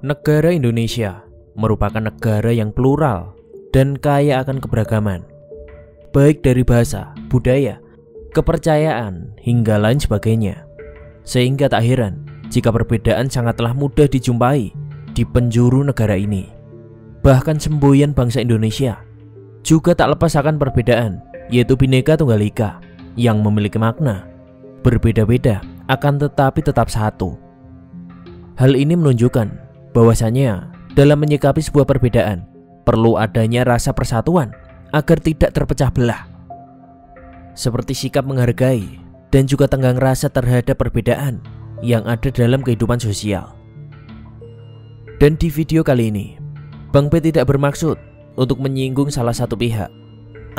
Negara Indonesia merupakan negara yang plural dan kaya akan keberagaman, baik dari bahasa, budaya, kepercayaan, hingga lain sebagainya. Sehingga tak heran jika perbedaan sangatlah mudah dijumpai di penjuru negara ini. Bahkan semboyan bangsa Indonesia juga tak lepas akan perbedaan, yaitu Bhinneka Tunggal Ika, yang memiliki makna berbeda-beda akan tetapi tetap satu. Hal ini menunjukkan bahwasanya dalam menyikapi sebuah perbedaan perlu adanya rasa persatuan agar tidak terpecah belah, seperti sikap menghargai dan juga tenggang rasa terhadap perbedaan yang ada dalam kehidupan sosial. Dan di video kali ini, Bang B tidak bermaksud untuk menyinggung salah satu pihak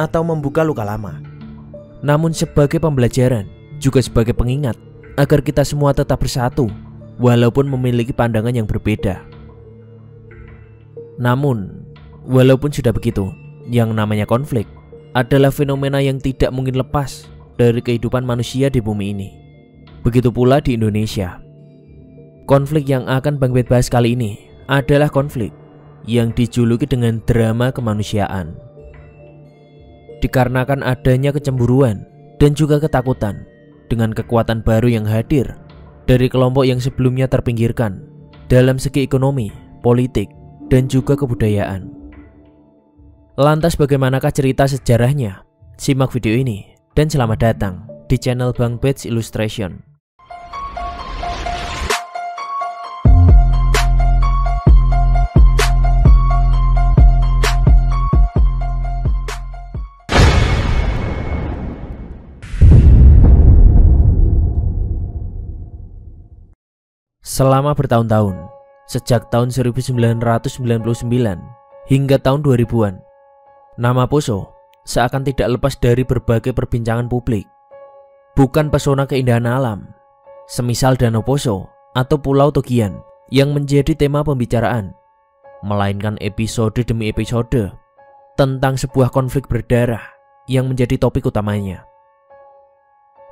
atau membuka luka lama, namun sebagai pembelajaran juga sebagai pengingat agar kita semua tetap bersatu walaupun memiliki pandangan yang berbeda. Namun, walaupun sudah begitu, yang namanya konflik adalah fenomena yang tidak mungkin lepas dari kehidupan manusia di bumi ini. Begitu pula di Indonesia. Konflik yang akan Bang Bet bahas kali ini adalah konflik yang dijuluki dengan drama kemanusiaan. Dikarenakan adanya kecemburuan dan juga ketakutan dengan kekuatan baru yang hadir dari kelompok yang sebelumnya terpinggirkan dalam segi ekonomi, politik, dan juga kebudayaan. Lantas bagaimanakah cerita sejarahnya? Simak video ini dan selamat datang di channel Bang Bet Illustration. Selama bertahun-tahun, sejak tahun 1999 hingga tahun 2000-an, nama Poso seakan tidak lepas dari berbagai perbincangan publik. Bukan pesona keindahan alam, semisal Danau Poso atau Pulau Togian yang menjadi tema pembicaraan, melainkan episode demi episode tentang sebuah konflik berdarah yang menjadi topik utamanya.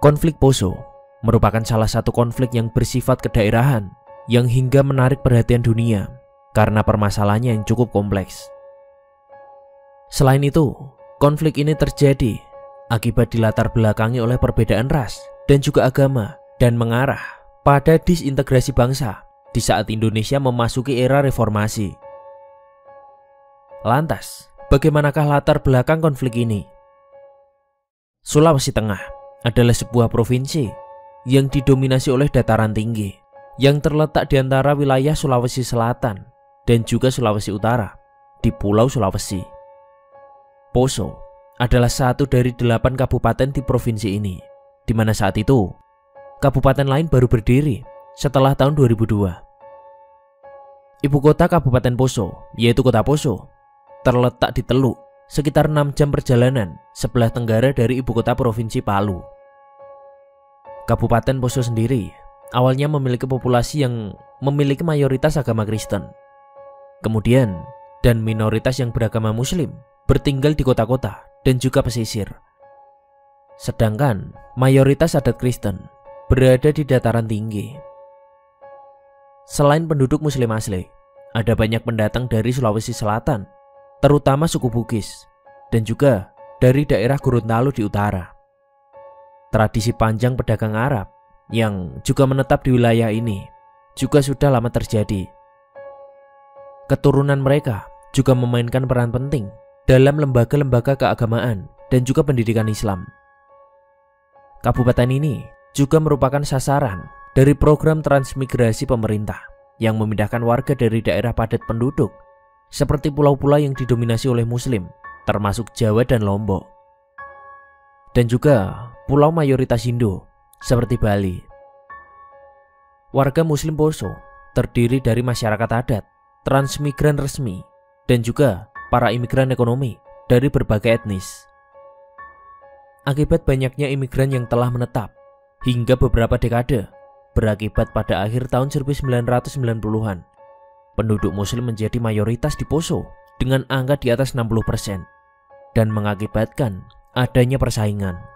Konflik Poso merupakan salah satu konflik yang bersifat kedaerahan yang hingga menarik perhatian dunia karena permasalahannya yang cukup kompleks. Selain itu, konflik ini terjadi akibat dilatar belakangi oleh perbedaan ras dan juga agama dan mengarah pada disintegrasi bangsa di saat Indonesia memasuki era reformasi. Lantas, bagaimanakah latar belakang konflik ini? Sulawesi Tengah adalah sebuah provinsi yang didominasi oleh dataran tinggi yang terletak di antara wilayah Sulawesi Selatan dan juga Sulawesi Utara di Pulau Sulawesi. Poso adalah satu dari 8 kabupaten di provinsi ini, di mana saat itu kabupaten lain baru berdiri setelah tahun 2002. Ibu kota Kabupaten Poso, yaitu Kota Poso, terletak di Teluk, sekitar 6 jam perjalanan sebelah tenggara dari ibu kota provinsi Palu. Kabupaten Poso sendiri awalnya memiliki populasi yang memiliki mayoritas agama Kristen. Kemudian, dan minoritas yang beragama Muslim bertinggal di kota-kota dan juga pesisir. Sedangkan mayoritas adat Kristen berada di dataran tinggi. Selain penduduk Muslim asli, ada banyak pendatang dari Sulawesi Selatan, terutama suku Bugis, dan juga dari daerah Gorontalo di utara. Tradisi panjang pedagang Arab yang juga menetap di wilayah ini juga sudah lama terjadi. Keturunan mereka juga memainkan peran penting dalam lembaga-lembaga keagamaan dan juga pendidikan Islam. Kabupaten ini juga merupakan sasaran dari program transmigrasi pemerintah yang memindahkan warga dari daerah padat penduduk seperti pulau-pulau yang didominasi oleh Muslim, termasuk Jawa dan Lombok, dan juga pulau mayoritas Hindu seperti Bali. Warga Muslim Poso terdiri dari masyarakat adat, transmigran resmi, dan juga para imigran ekonomi dari berbagai etnis. Akibat banyaknya imigran yang telah menetap hingga beberapa dekade, berakibat pada akhir tahun 1990-an, penduduk Muslim menjadi mayoritas di Poso dengan angka di atas 60% dan mengakibatkan adanya persaingan.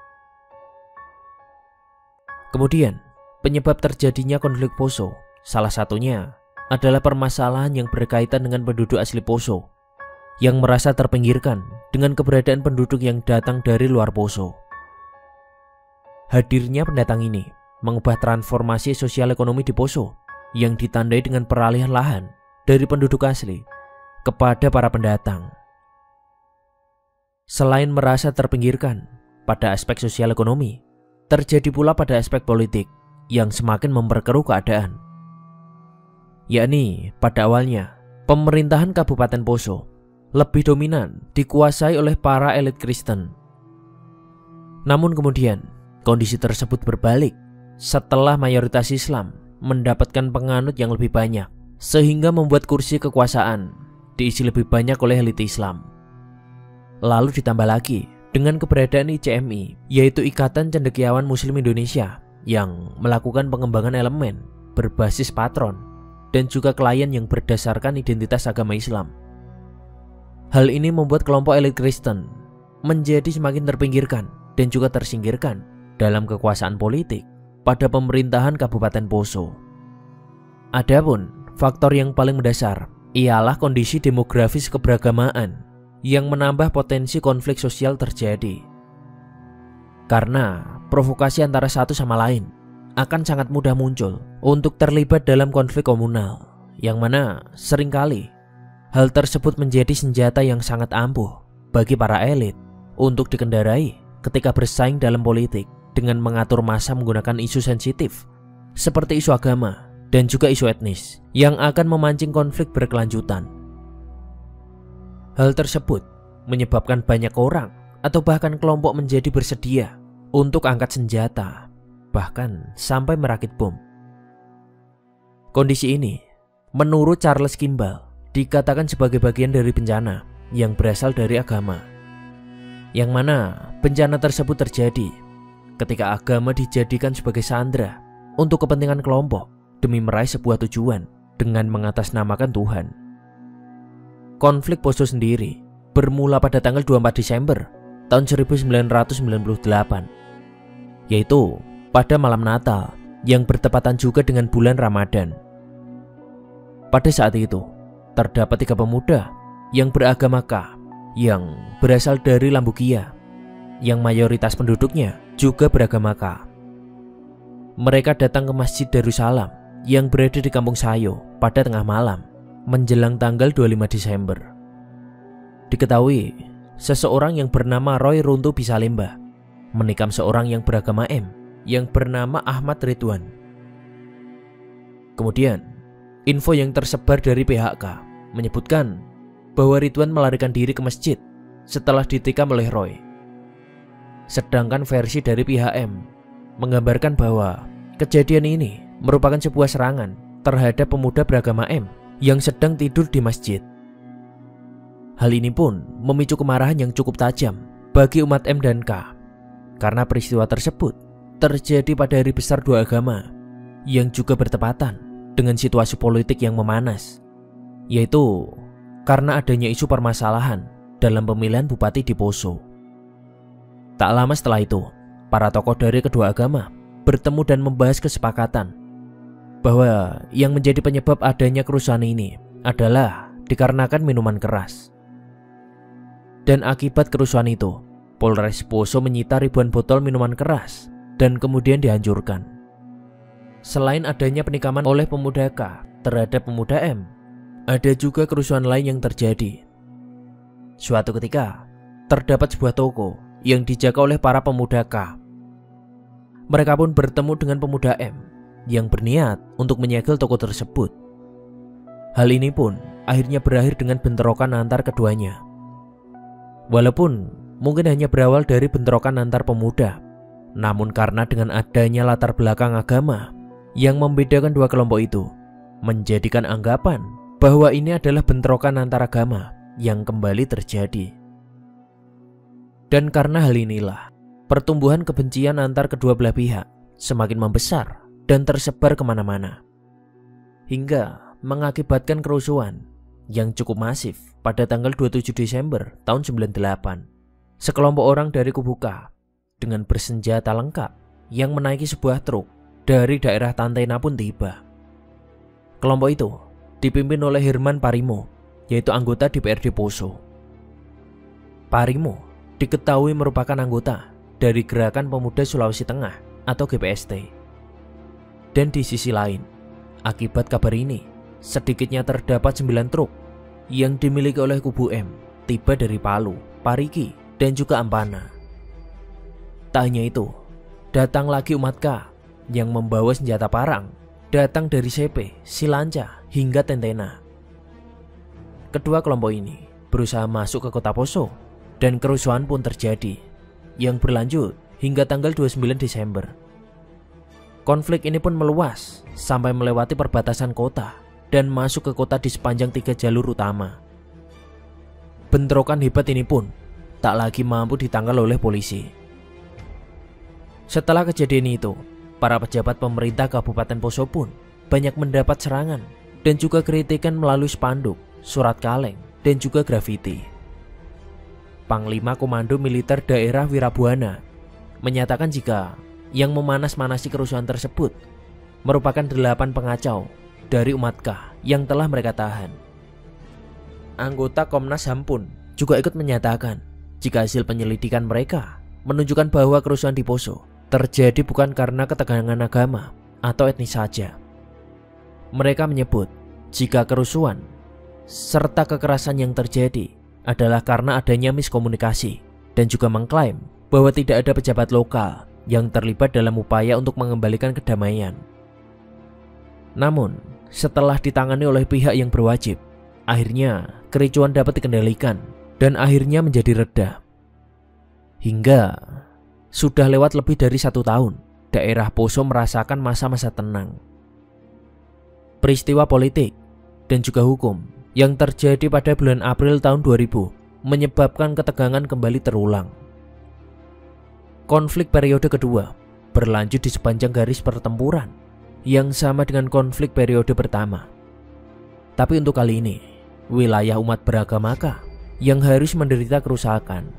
Kemudian, penyebab terjadinya konflik Poso salah satunya adalah permasalahan yang berkaitan dengan penduduk asli Poso yang merasa terpinggirkan dengan keberadaan penduduk yang datang dari luar Poso. Hadirnya pendatang ini mengubah transformasi sosial ekonomi di Poso yang ditandai dengan peralihan lahan dari penduduk asli kepada para pendatang. Selain merasa terpinggirkan pada aspek sosial ekonomi, terjadi pula pada aspek politik yang semakin memperkeruh keadaan. Yakni pada awalnya, pemerintahan Kabupaten Poso lebih dominan dikuasai oleh para elit Kristen. Namun kemudian, kondisi tersebut berbalik setelah mayoritas Islam mendapatkan penganut yang lebih banyak, sehingga membuat kursi kekuasaan diisi lebih banyak oleh elit Islam. Lalu ditambah lagi dengan keberadaan ICMI, yaitu Ikatan Cendekiawan Muslim Indonesia, yang melakukan pengembangan elemen berbasis patron dan juga klien yang berdasarkan identitas agama Islam. Hal ini membuat kelompok elit Kristen menjadi semakin terpinggirkan dan juga tersingkirkan dalam kekuasaan politik pada pemerintahan Kabupaten Poso. Adapun faktor yang paling mendasar ialah kondisi demografis keberagamaan yang menambah potensi konflik sosial terjadi. Karena provokasi antara satu sama lain akan sangat mudah muncul untuk terlibat dalam konflik komunal, yang mana seringkali hal tersebut menjadi senjata yang sangat ampuh bagi para elit untuk dikendarai ketika bersaing dalam politik dengan mengatur massa menggunakan isu sensitif seperti isu agama dan juga isu etnis yang akan memancing konflik berkelanjutan. Hal tersebut menyebabkan banyak orang atau bahkan kelompok menjadi bersedia untuk angkat senjata, bahkan sampai merakit bom. Kondisi ini, menurut Charles Kimball, dikatakan sebagai bagian dari bencana yang berasal dari agama, yang mana bencana tersebut terjadi ketika agama dijadikan sebagai sandera untuk kepentingan kelompok demi meraih sebuah tujuan dengan mengatasnamakan Tuhan. Konflik Poso sendiri bermula pada tanggal 24 Desember tahun 1998, yaitu pada malam Natal yang bertepatan juga dengan bulan Ramadan. Pada saat itu, terdapat 3 pemuda yang beragama Ka yang berasal dari Lambukia, yang mayoritas penduduknya juga beragama Ka. Mereka datang ke Masjid Darussalam yang berada di Kampung Sayo pada tengah malam menjelang tanggal 25 Desember. Diketahui, seseorang yang bernama Roy Runtu Bisalemba menikam seorang yang beragama M yang bernama Ahmad Ridwan. Kemudian, info yang tersebar dari pihak K menyebutkan bahwa Ridwan melarikan diri ke masjid setelah ditikam oleh Roy. Sedangkan versi dari pihak M menggambarkan bahwa kejadian ini merupakan sebuah serangan terhadap pemuda beragama M yang sedang tidur di masjid. Hal ini pun memicu kemarahan yang cukup tajam bagi umat M dan K, karena peristiwa tersebut terjadi pada hari besar dua agama yang juga bertepatan dengan situasi politik yang memanas, yaitu karena adanya isu permasalahan dalam pemilihan bupati di Poso. Tak lama setelah itu, para tokoh dari kedua agama bertemu dan membahas kesepakatan bahwa yang menjadi penyebab adanya kerusuhan ini adalah dikarenakan minuman keras. Dan akibat kerusuhan itu, Polres Poso menyita ribuan botol minuman keras dan kemudian dihancurkan. Selain adanya penikaman oleh pemuda K terhadap pemuda M, ada juga kerusuhan lain yang terjadi. Suatu ketika, terdapat sebuah toko yang dijaga oleh para pemuda K. Mereka pun bertemu dengan pemuda M yang berniat untuk menyegel toko tersebut. Hal ini pun akhirnya berakhir dengan bentrokan antar keduanya. Walaupun mungkin hanya berawal dari bentrokan antar pemuda, namun karena dengan adanya latar belakang agama yang membedakan dua kelompok itu, menjadikan anggapan bahwa ini adalah bentrokan antar agama yang kembali terjadi. Dan karena hal inilah, pertumbuhan kebencian antar kedua belah pihak semakin membesar dan tersebar kemana-mana, hingga mengakibatkan kerusuhan yang cukup masif pada tanggal 27 Desember tahun 98. Sekelompok orang dari kubu K dengan bersenjata lengkap yang menaiki sebuah truk dari daerah Tantena pun tiba. Kelompok itu dipimpin oleh Herman Parimo, yaitu anggota DPRD Poso. Parimo diketahui merupakan anggota dari Gerakan Pemuda Sulawesi Tengah atau GPST. Dan di sisi lain, akibat kabar ini, sedikitnya terdapat 9 truk yang dimiliki oleh kubu M tiba dari Palu, Parigi, dan juga Ampana. Tak hanya itu, datang lagi umat K yang membawa senjata parang, datang dari CP, Silanca, hingga Tentena. Kedua kelompok ini berusaha masuk ke kota Poso dan kerusuhan pun terjadi yang berlanjut hingga tanggal 29 Desember. Konflik ini pun meluas sampai melewati perbatasan kota dan masuk ke kota di sepanjang 3 jalur utama. Bentrokan hebat ini pun tak lagi mampu ditangkal oleh polisi. Setelah kejadian itu, para pejabat pemerintah Kabupaten Poso pun banyak mendapat serangan dan juga kritikan melalui spanduk, surat kaleng, dan juga grafiti. Panglima Komando Militer Daerah Wirabuana menyatakan jika yang memanas-manasi kerusuhan tersebut merupakan 8 pengacau dari umat K yang telah mereka tahan. Anggota Komnas HAM pun juga ikut menyatakan jika hasil penyelidikan mereka menunjukkan bahwa kerusuhan di Poso terjadi bukan karena ketegangan agama atau etnis saja. Mereka menyebut jika kerusuhan serta kekerasan yang terjadi adalah karena adanya miskomunikasi dan juga mengklaim bahwa tidak ada pejabat lokal yang terlibat dalam upaya untuk mengembalikan kedamaian. Namun, setelah ditangani oleh pihak yang berwajib, akhirnya kericuan dapat dikendalikan dan akhirnya menjadi reda. Hingga sudah lewat lebih dari 1 tahun, daerah Poso merasakan masa-masa tenang. Peristiwa politik dan juga hukum yang terjadi pada bulan April tahun 2000 menyebabkan ketegangan kembali terulang. Konflik periode kedua berlanjut di sepanjang garis pertempuran yang sama dengan konflik periode pertama. Tapi untuk kali ini, wilayah umat beragama K yang harus menderita kerusakan